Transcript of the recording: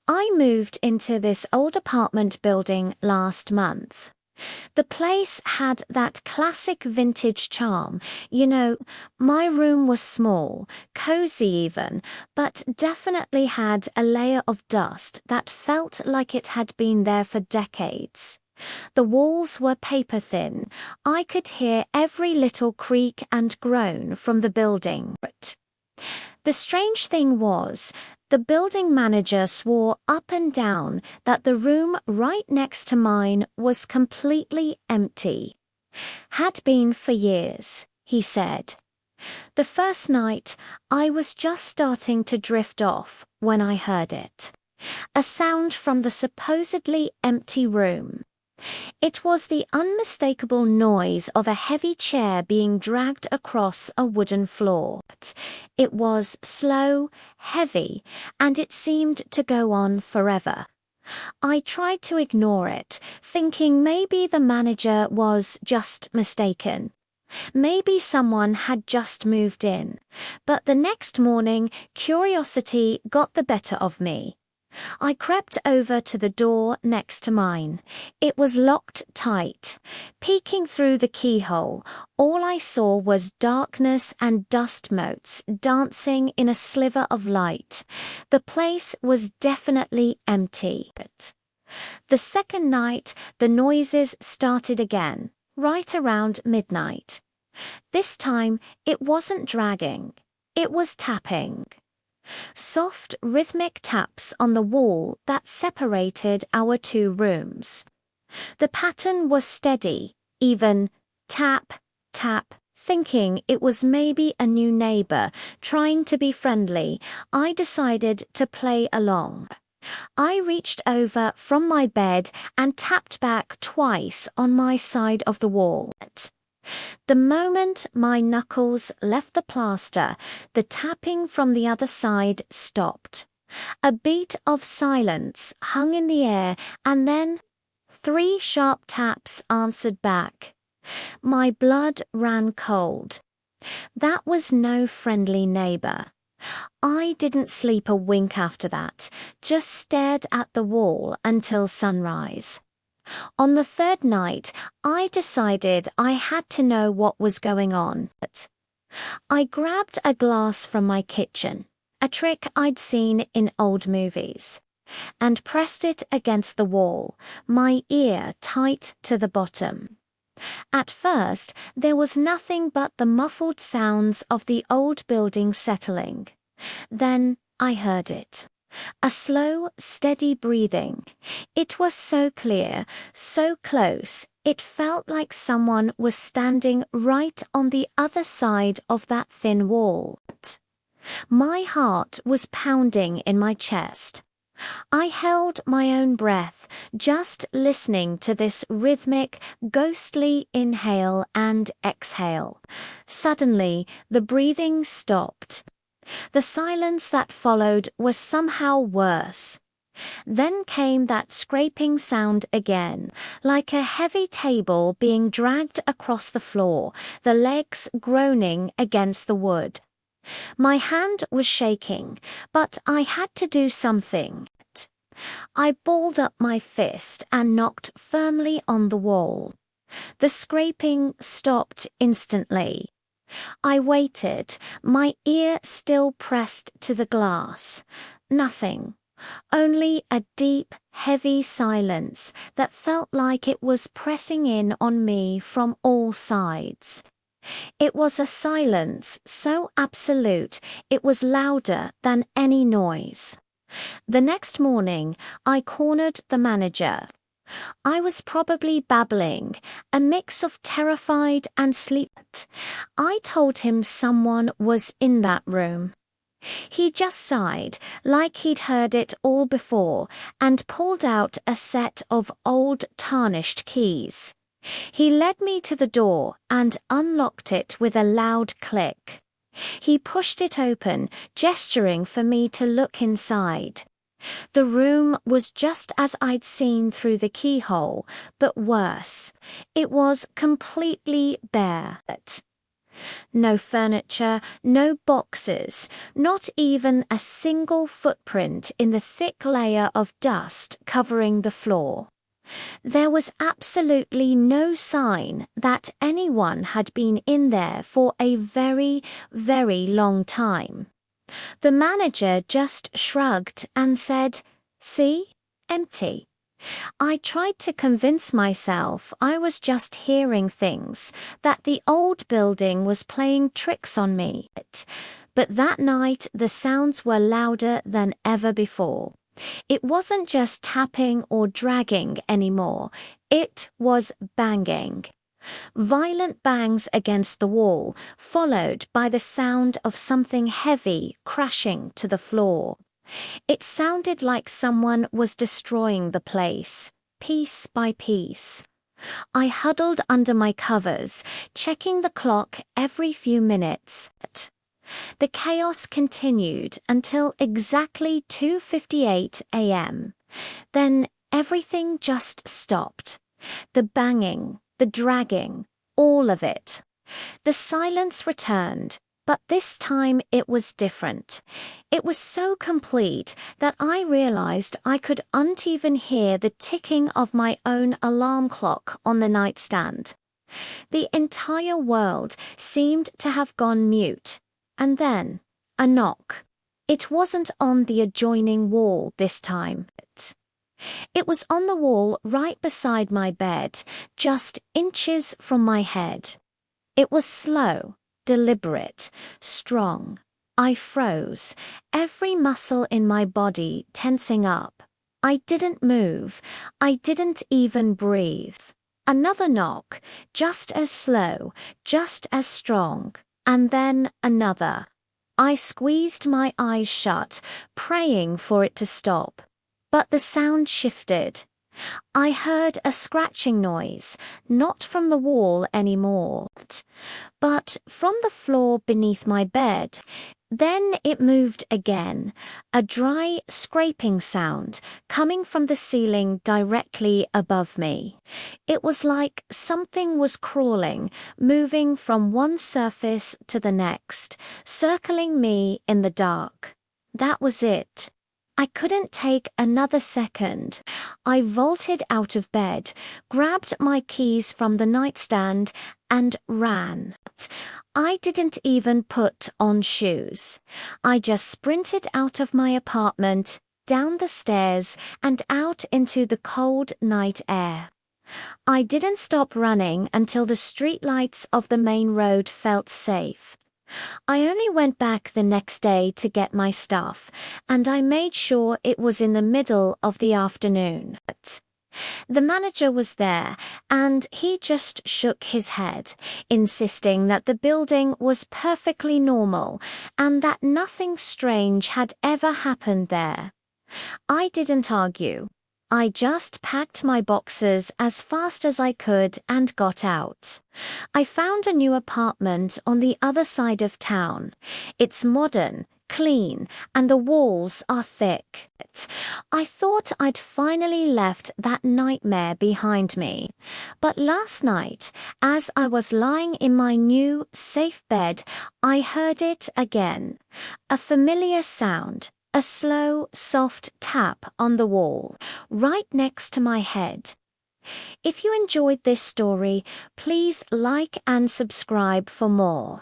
I moved into this old apartment building last month. The place had that classic vintage charm. My room was small, cozy even, but definitely had a layer of dust that felt like it had been there for decades. The walls were paper thin. I could hear every little creak and groan from the building. The strange thing was, the building manager swore up and down that the room right next to mine was completely empty. Had been for years, he said. The first night, I was just starting to drift off when I heard it. A sound from the supposedly empty room. It was the unmistakable noise of a heavy chair being dragged across a wooden floor. It was slow, heavy, and it seemed to go on forever. I tried to ignore it, thinking maybe the manager was just mistaken. Maybe someone had just moved in. But the next morning, curiosity got the better of me. I crept over to the door next to mine. It was locked tight. Peeking through the keyhole, all I saw was darkness and dust motes dancing in a sliver of light. The place was definitely empty. The second night, the noises started again, right around midnight. This time, it wasn't dragging. It was tapping. Soft, rhythmic taps on the wall that separated our two rooms. The pattern was steady, even tap, tap. Thinking it was maybe a new neighbor trying to be friendly, I decided to play along. I reached over from my bed and tapped back twice on my side of the wall. The moment my knuckles left the plaster, the tapping from the other side stopped. A beat of silence hung in the air, and then 3 sharp taps answered back. My blood ran cold. That was no friendly neighbor. I didn't sleep a wink after that, just stared at the wall until sunrise. On the third night, I decided I had to know what was going on. I grabbed a glass from my kitchen, a trick I'd seen in old movies, and pressed it against the wall, my ear tight to the bottom. At first, there was nothing but the muffled sounds of the old building settling. Then I heard it. A slow, steady breathing. It was so clear, so close, it felt like someone was standing right on the other side of that thin wall. My heart was pounding in my chest. I held my own breath, just listening to this rhythmic, ghostly inhale and exhale. Suddenly, the breathing stopped. The silence that followed was somehow worse. Then came that scraping sound again, like a heavy table being dragged across the floor, the legs groaning against the wood. My hand was shaking, but I had to do something. I balled up my fist and knocked firmly on the wall. The scraping stopped instantly. I waited, my ear still pressed to the glass. Nothing. Only a deep, heavy silence that felt like it was pressing in on me from all sides. It was a silence so absolute it was louder than any noise. The next morning, I cornered the manager. I was probably babbling, a mix of terrified and sleepy. I told him someone was in that room. He just sighed, like he'd heard it all before, and pulled out a set of old tarnished keys. He led me to the door and unlocked it with a loud click. He pushed it open, gesturing for me to look inside. The room was just as I'd seen through the keyhole, but worse. It was completely bare. No furniture, no boxes, not even a single footprint in the thick layer of dust covering the floor. There was absolutely no sign that anyone had been in there for a very, very long time. The manager just shrugged and said, "See? Empty." I tried to convince myself I was just hearing things, that the old building was playing tricks on me. But that night the sounds were louder than ever before. It wasn't just tapping or dragging anymore, it was banging. Violent bangs against the wall, followed by the sound of something heavy crashing to the floor. It sounded like someone was destroying the place, piece by piece. I huddled under my covers, checking the clock every few minutes. The chaos continued until exactly 2:58 a.m. Then everything just stopped. The banging, the dragging, all of it. The silence returned, but this time it was different. It was so complete that I realized I couldn't even hear the ticking of my own alarm clock on the nightstand. The entire world seemed to have gone mute. And then, a knock. It wasn't on the adjoining wall this time. It was on the wall right beside my bed, just inches from my head. It was slow, deliberate, strong. I froze, every muscle in my body tensing up. I didn't move. I didn't even breathe. Another knock, just as slow, just as strong. And then another. I squeezed my eyes shut, praying for it to stop. But the sound shifted. I heard a scratching noise, not from the wall anymore, but from the floor beneath my bed. Then it moved again, a dry scraping sound coming from the ceiling directly above me. It was like something was crawling, moving from one surface to the next, circling me in the dark. That was it. I couldn't take another second. I vaulted out of bed, grabbed my keys from the nightstand, and ran. I didn't even put on shoes. I just sprinted out of my apartment, down the stairs, and out into the cold night air. I didn't stop running until the streetlights of the main road felt safe. I only went back the next day to get my stuff, and I made sure it was in the middle of the afternoon. The manager was there, and he just shook his head, insisting that the building was perfectly normal and that nothing strange had ever happened there. I didn't argue. I just packed my boxes as fast as I could and got out. I found a new apartment on the other side of town. It's modern, clean, and the walls are thick. I thought I'd finally left that nightmare behind me. But last night, as I was lying in my new, safe bed, I heard it again. A familiar sound. A slow, soft tap on the wall, right next to my head. If you enjoyed this story, please like and subscribe for more.